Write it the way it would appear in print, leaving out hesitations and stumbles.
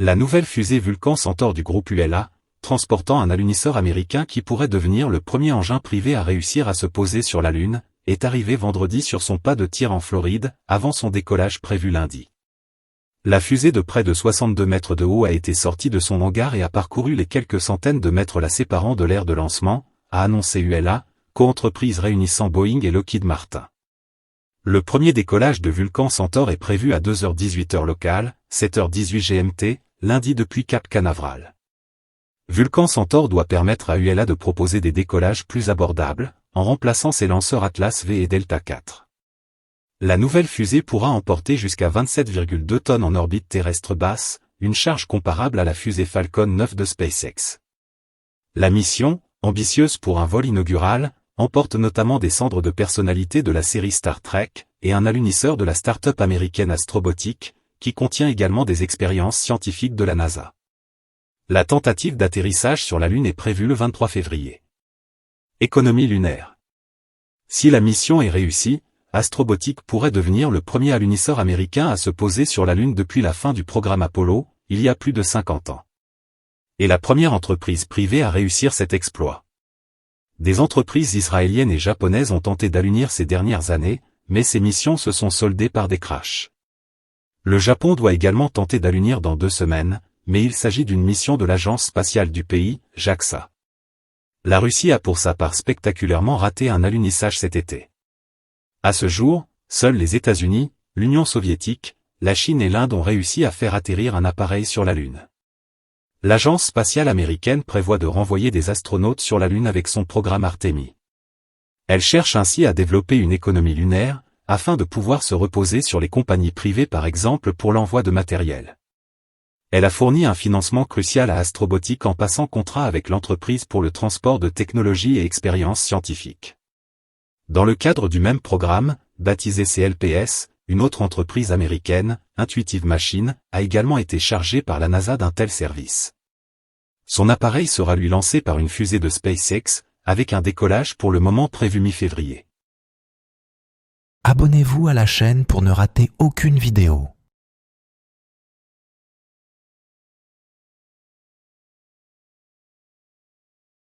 La nouvelle fusée Vulcan Centaur du groupe ULA, transportant un alunisseur américain qui pourrait devenir le premier engin privé à réussir à se poser sur la Lune, est arrivée vendredi sur son pas de tir en Floride, avant son décollage prévu lundi. La fusée de près de 62 mètres de haut a été sortie de son hangar et a parcouru les quelques centaines de mètres la séparant de l'aire de lancement, a annoncé ULA, co-entreprise réunissant Boeing et Lockheed Martin. Le premier décollage de Vulcan Centaur est prévu à 2h18 heure locale, 7h18 GMT, lundi depuis Cap Canaveral. Vulcan Centaur doit permettre à ULA de proposer des décollages plus abordables, en remplaçant ses lanceurs Atlas V et Delta IV. La nouvelle fusée pourra emporter jusqu'à 27,2 tonnes en orbite terrestre basse, une charge comparable à la fusée Falcon 9 de SpaceX. La mission, ambitieuse pour un vol inaugural, emporte notamment des cendres de personnalités de la série Star Trek, et un alunisseur de la start-up américaine Astrobotic, qui contient également des expériences scientifiques de la NASA. La tentative d'atterrissage sur la Lune est prévue le 23 février. Économie lunaire. Si la mission est réussie, Astrobotic pourrait devenir le premier alunisseur américain à se poser sur la Lune depuis la fin du programme Apollo, il y a plus de 50 ans. Et la première entreprise privée à réussir cet exploit. Des entreprises israéliennes et japonaises ont tenté d'alunir ces dernières années, mais ces missions se sont soldées par des crashs. Le Japon doit également tenter d'alunir dans 2 semaines, mais il s'agit d'une mission de l'agence spatiale du pays, JAXA. La Russie a pour sa part spectaculairement raté un alunissage cet été. À ce jour, seuls les États-Unis, l'Union soviétique, la Chine et l'Inde ont réussi à faire atterrir un appareil sur la Lune. L'agence spatiale américaine prévoit de renvoyer des astronautes sur la Lune avec son programme Artemis. Elle cherche ainsi à développer une économie lunaire, afin de pouvoir se reposer sur les compagnies privées par exemple pour l'envoi de matériel. Elle a fourni un financement crucial à Astrobotic en passant contrat avec l'entreprise pour le transport de technologies et expériences scientifiques. Dans le cadre du même programme, baptisé CLPS, une autre entreprise américaine, Intuitive Machines, a également été chargée par la NASA d'un tel service. Son appareil sera lui lancé par une fusée de SpaceX, avec un décollage pour le moment prévu mi-février. Abonnez-vous à la chaîne pour ne rater aucune vidéo.